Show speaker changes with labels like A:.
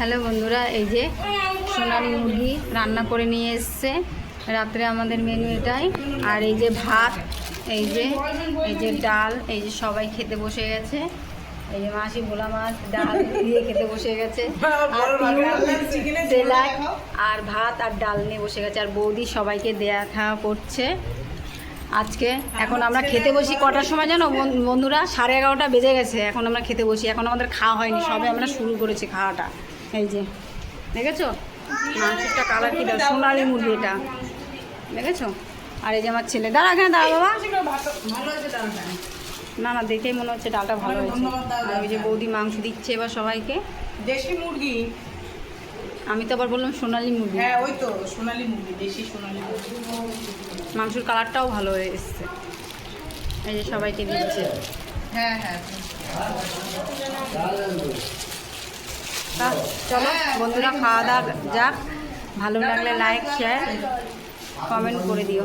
A: Hello বন্ধুরা, এই যে সোনালি মুরগি রান্না করে নিয়ে এসছে রাত্রে আমাদের মেনু এটাই। আর এই যে ভাত, এই যে ডাল, এই যে সবাই খেতে বসে গেছে। এই যে মাসি ভোলা মাছ ডাল দিয়ে খেতে বসে গেছে, সেলাই আর ভাত আর ডাল নিয়ে বসে গেছে। আর বৌদি সবাইকে দেয়া খাওয়া করছে আজকে। এখন আমরা খেতে বসি কটার সময় জানো বন্ধুরা? 11:30 বেজে গেছে। এখন আমরা খেতে বসি, এখন আমাদের খাওয়া হয়নি, সবে আমরা শুরু করেছি খাওয়াটা। এই যে দেখেছো মাংসটা কালার কি দাও, সোনালি মুরগি এটা দেখেছো। আর এই যে আমার ছেলে, দাঁড়া এখানে দাঁড়া বাবা। না না, দেখেই মনে হচ্ছে ডালটা ভালো হয়েছে। আর ওই যে বৌদি মাংস দিচ্ছে এবার সবাইকে।
B: দেশি মুরগি,
A: আমি তো আবার বললাম সোনালি মুরগি।
B: হ্যাঁ ওই তো সোনালি মুরগি, দেশি সোনালি মুরগি।
A: মাংসের কালারটাও ভালো হয়ে এসছে। এই যে সবাইকে দিচ্ছে।
B: হ্যাঁ হ্যাঁ
A: চলো বন্ধুরা, খাওয়া দাওয়া যাক। ভালো লাগলে লাইক শেয়ার কমেন্ট করে দিও।